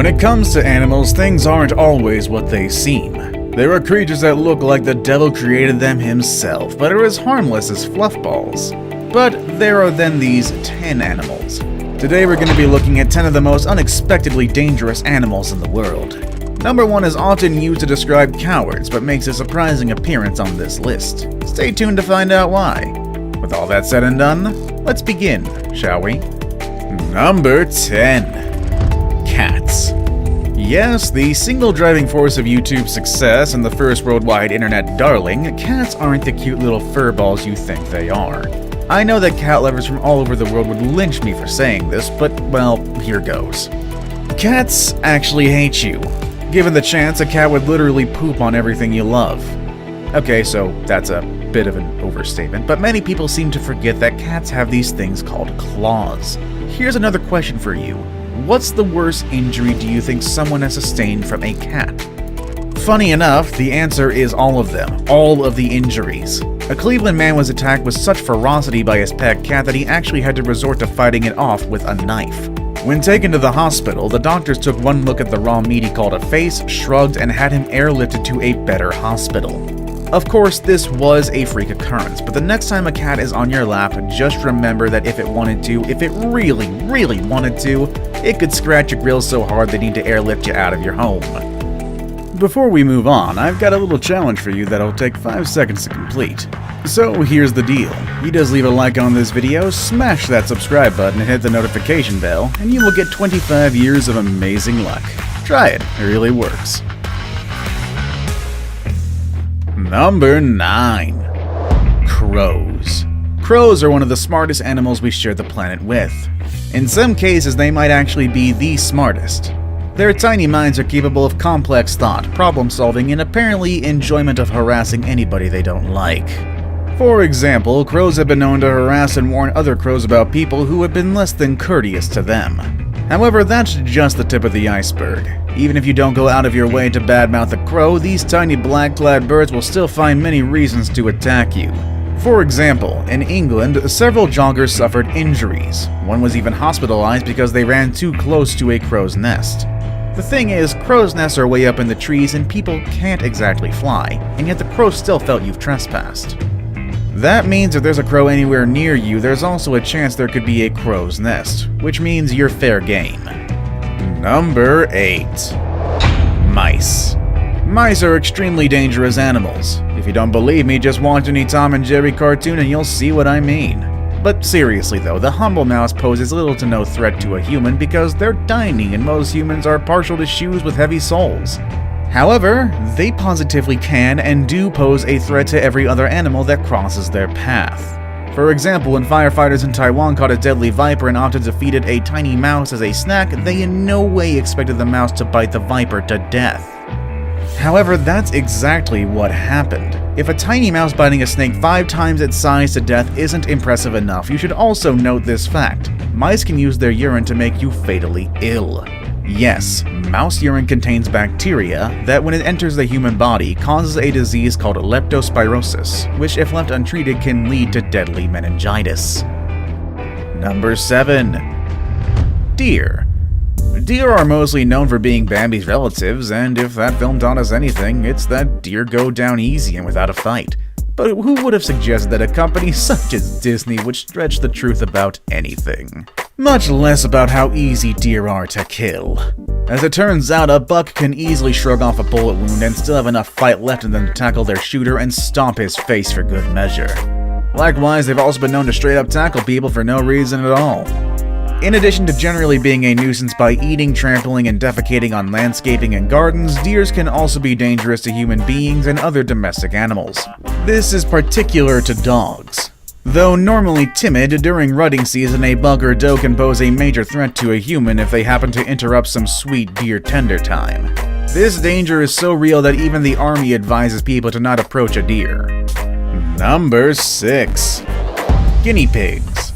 When it comes to animals, things aren't always what they seem. There are creatures that look like the devil created them himself, but are as harmless as fluff balls. But there are then these 10 animals. Today we're going to be looking at 10 of the most unexpectedly dangerous animals in the world. Number 1 is often used to describe cowards, but makes a surprising appearance on this list. Stay tuned to find out why. With all that said and done, let's begin, shall we? Number 10. Cats. Yes, the single driving force of YouTube's success and the first worldwide internet darling, cats aren't the cute little furballs you think they are. I know that cat lovers from all over the world would lynch me for saying this, but, well, here goes. Cats actually hate you. Given the chance, a cat would literally poop on everything you love. Okay, so that's a bit of an overstatement, but many people seem to forget that cats have these things called claws. Here's another question for you. What's the worst injury do you think someone has sustained from a cat? Funny enough, the answer is all of them. All of the injuries. A Cleveland man was attacked with such ferocity by his pet cat that he actually had to resort to fighting it off with a knife. When taken to the hospital, the doctors took one look at the raw meat he called a face, shrugged, and had him airlifted to a better hospital. Of course, this was a freak occurrence, but the next time a cat is on your lap, just remember that if it wanted to, if it really, really wanted to, it could scratch your grills so hard they need to airlift you out of your home. Before we move on, I've got a little challenge for you that'll take 5 seconds to complete. So here's the deal. You just leave a like on this video, smash that subscribe button and hit the notification bell, and you will get 25 years of amazing luck. Try it really works. Number 9. Crows. Crows are one of the smartest animals we share the planet with. In some cases, they might actually be the smartest. Their tiny minds are capable of complex thought, problem solving, and apparently enjoyment of harassing anybody they don't like. For example, crows have been known to harass and warn other crows about people who have been less than courteous to them. However, that's just the tip of the iceberg. Even if you don't go out of your way to badmouth a crow, these tiny black-clad birds will still find many reasons to attack you. For example, in England, several joggers suffered injuries. One was even hospitalized because they ran too close to a crow's nest. The thing is, crow's nests are way up in the trees and people can't exactly fly, and yet the crow still felt you've trespassed. That means if there's a crow anywhere near you, there's also a chance there could be a crow's nest, which means you're fair game. Number 8. Mice. Mice are extremely dangerous animals. If you don't believe me, just watch any Tom and Jerry cartoon and you'll see what I mean. But seriously though, the humble mouse poses little to no threat to a human because they're tiny and most humans are partial to shoes with heavy soles. However, they positively can and do pose a threat to every other animal that crosses their path. For example, when firefighters in Taiwan caught a deadly viper and opted to feed it a tiny mouse as a snack, they in no way expected the mouse to bite the viper to death. However, that's exactly what happened. If a tiny mouse biting a snake 5 times its size to death isn't impressive enough, you should also note this fact. Mice can use their urine to make you fatally ill. Yes, mouse urine contains bacteria that, when it enters the human body, causes a disease called leptospirosis, which if left untreated can lead to deadly meningitis. Number 7. Deer. Deer are mostly known for being Bambi's relatives, and if that film taught us anything, it's that deer go down easy and without a fight. But who would have suggested that a company such as Disney would stretch the truth about anything? Much less about how easy deer are to kill. As it turns out, a buck can easily shrug off a bullet wound and still have enough fight left in them to tackle their shooter and stomp his face for good measure. Likewise, they've also been known to straight up tackle people for no reason at all. In addition to generally being a nuisance by eating, trampling, and defecating on landscaping and gardens, deers can also be dangerous to human beings and other domestic animals. This is particular to dogs. Though normally timid, during rutting season a buck or doe can pose a major threat to a human if they happen to interrupt some sweet deer tender time. This danger is so real that even the army advises people to not approach a deer. Number 6. Guinea pigs.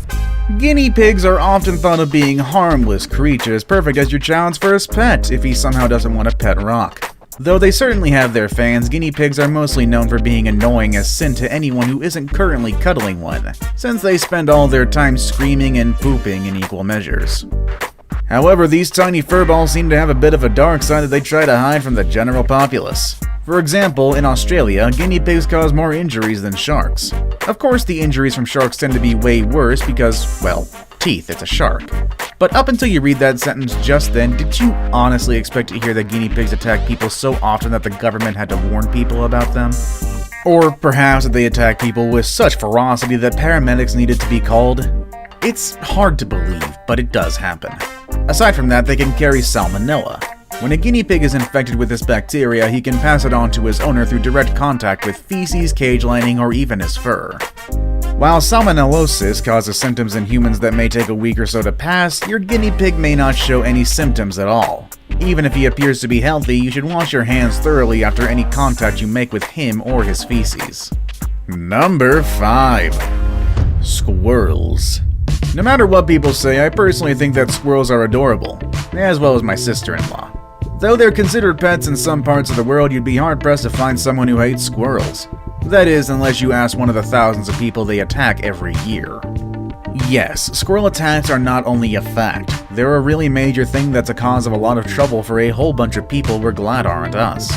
Guinea pigs are often thought of being harmless creatures, perfect as your child's first pet if he somehow doesn't want a pet rock. Though they certainly have their fans, guinea pigs are mostly known for being annoying as sin to anyone who isn't currently cuddling one, since they spend all their time screaming and pooping in equal measures. However, these tiny furballs seem to have a bit of a dark side that they try to hide from the general populace. For example, in Australia, guinea pigs cause more injuries than sharks. Of course, the injuries from sharks tend to be way worse because, well, teeth, it's a shark. But up until you read that sentence just then, did you honestly expect to hear that guinea pigs attack people so often that the government had to warn people about them? Or perhaps that they attack people with such ferocity that paramedics needed to be called? It's hard to believe, but it does happen. Aside from that, they can carry salmonella. When a guinea pig is infected with this bacteria, he can pass it on to his owner through direct contact with feces, cage lining, or even his fur. While salmonellosis causes symptoms in humans that may take a week or so to pass, your guinea pig may not show any symptoms at all. Even if he appears to be healthy, you should wash your hands thoroughly after any contact you make with him or his feces. Number 5. Squirrels. No matter what people say, I personally think that squirrels are adorable, as well as my sister-in-law. Though they're considered pets in some parts of the world, you'd be hard-pressed to find someone who hates squirrels. That is, unless you ask one of the thousands of people they attack every year. Yes, squirrel attacks are not only a fact, they're a really major thing that's a cause of a lot of trouble for a whole bunch of people we're glad aren't us.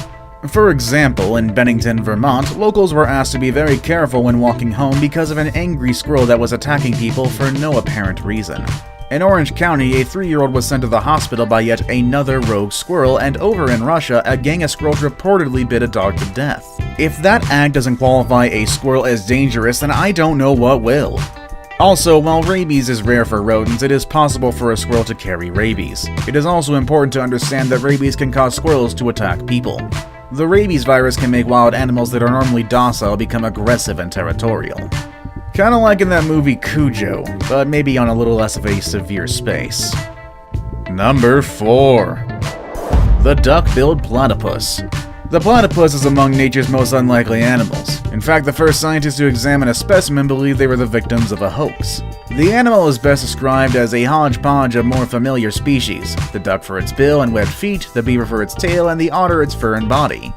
For example, in Bennington, Vermont, locals were asked to be very careful when walking home because of an angry squirrel that was attacking people for no apparent reason. In Orange County, a 3-year-old was sent to the hospital by yet another rogue squirrel, and over in Russia, a gang of squirrels reportedly bit a dog to death. If that act doesn't qualify a squirrel as dangerous, then I don't know what will. Also, while rabies is rare for rodents, it is possible for a squirrel to carry rabies. It is also important to understand that rabies can cause squirrels to attack people. The rabies virus can make wild animals that are normally docile become aggressive and territorial. Kinda like in that movie Cujo, but maybe on a little less of a severe space. Number 4. The duck-billed platypus. The platypus is among nature's most unlikely animals. In fact, the first scientists to examine a specimen believed they were the victims of a hoax. The animal is best described as a hodgepodge of more familiar species, the duck for its bill and webbed feet, the beaver for its tail, and the otter its fur and body.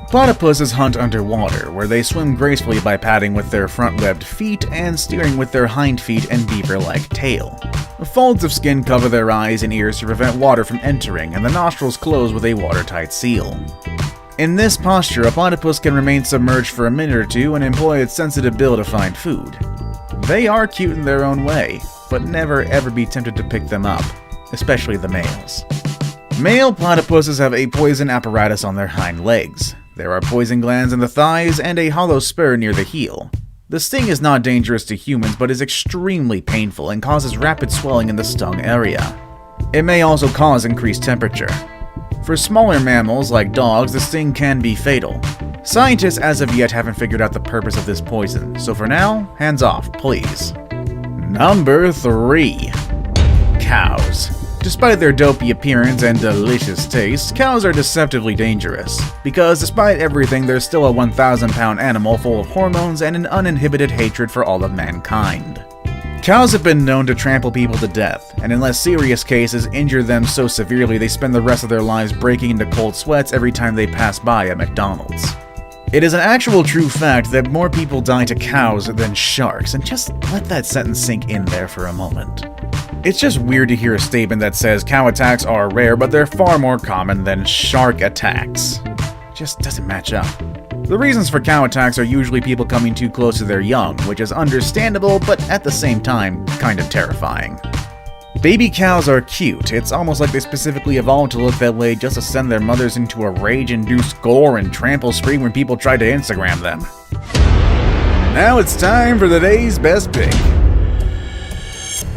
Platypuses hunt underwater, where they swim gracefully by padding with their front webbed feet and steering with their hind feet and beaver-like tail. Folds of skin cover their eyes and ears to prevent water from entering, and the nostrils close with a watertight seal. In this posture, a platypus can remain submerged for a minute or two and employ its sensitive bill to find food. They are cute in their own way, but never ever be tempted to pick them up, especially the males. Male platypuses have a poison apparatus on their hind legs. There are poison glands in the thighs and a hollow spur near the heel. The sting is not dangerous to humans, but is extremely painful and causes rapid swelling in the stung area. It may also cause increased temperature. For smaller mammals, like dogs, the sting can be fatal. Scientists as of yet haven't figured out the purpose of this poison, so for now, hands off, please. Number 3. Cows. Despite their dopey appearance and delicious taste, cows are deceptively dangerous, because despite everything, they're still a 1,000-pound animal full of hormones and an uninhibited hatred for all of mankind. Cows have been known to trample people to death, and in less serious cases, injure them so severely they spend the rest of their lives breaking into cold sweats every time they pass by a McDonald's. It is an actual true fact that more people die to cows than sharks, and just let that sentence sink in there for a moment. It's just weird to hear a statement that says cow attacks are rare, but they're far more common than shark attacks. Just doesn't match up. The reasons for cow attacks are usually people coming too close to their young, which is understandable, but at the same time, kind of terrifying. Baby cows are cute. It's almost like they specifically evolved to look that way just to send their mothers into a rage-induced gore and trample spree when people try to Instagram them. Now it's time for the day's best pick.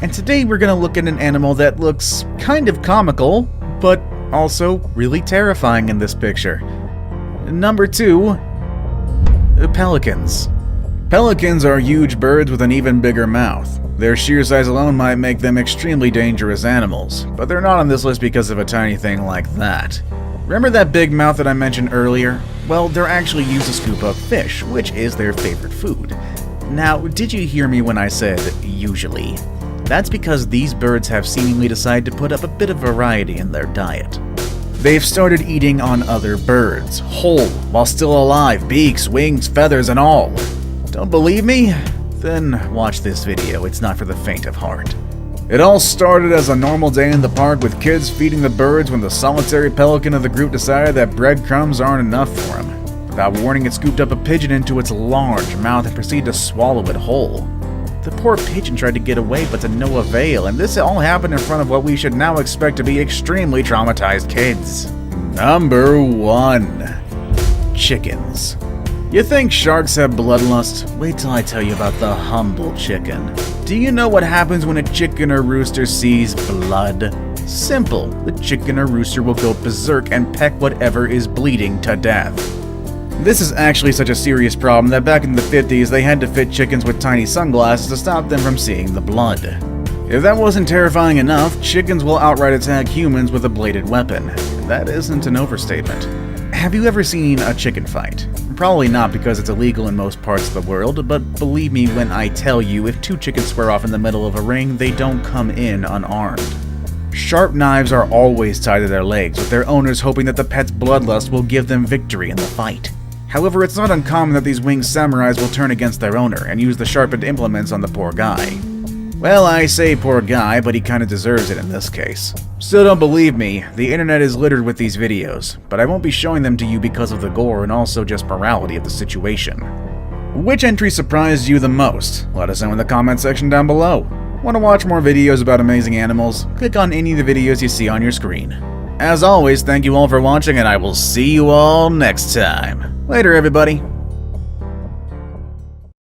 And today we're gonna look at an animal that looks kind of comical, but also really terrifying in this picture. Number 2. Pelicans. Pelicans are huge birds with an even bigger mouth. Their sheer size alone might make them extremely dangerous animals, but they're not on this list because of a tiny thing like that. Remember that big mouth that I mentioned earlier? Well, they're actually used to scoop up fish, which is their favorite food. Now, did you hear me when I said usually? That's because these birds have seemingly decided to put up a bit of variety in their diet. They've started eating on other birds, whole, while still alive, beaks, wings, feathers, and all. Don't believe me? Then watch this video, it's not for the faint of heart. It all started as a normal day in the park with kids feeding the birds when the solitary pelican of the group decided that breadcrumbs aren't enough for him. Without warning, it scooped up a pigeon into its large mouth and proceeded to swallow it whole. The poor pigeon tried to get away, but to no avail, and this all happened in front of what we should now expect to be extremely traumatized kids. Number 1. Chickens. You think sharks have bloodlust? Wait till I tell you about the humble chicken. Do you know what happens when a chicken or rooster sees blood? Simple. The chicken or rooster will go berserk and peck whatever is bleeding to death. This is actually such a serious problem that back in the 50s they had to fit chickens with tiny sunglasses to stop them from seeing the blood. If that wasn't terrifying enough, chickens will outright attack humans with a bladed weapon. That isn't an overstatement. Have you ever seen a chicken fight? Probably not, because it's illegal in most parts of the world, but believe me when I tell you, if two chickens square off in the middle of a ring, they don't come in unarmed. Sharp knives are always tied to their legs, with their owners hoping that the pet's bloodlust will give them victory in the fight. However, it's not uncommon that these winged samurais will turn against their owner and use the sharpened implements on the poor guy. Well, I say poor guy, but he kinda deserves it in this case. Still don't believe me, the internet is littered with these videos, but I won't be showing them to you because of the gore and also just morality of the situation. Which entry surprised you the most? Let us know in the comment section down below. Want to watch more videos about amazing animals? Click on any of the videos you see on your screen. As always, thank you all for watching, and I will see you all next time. Later, everybody.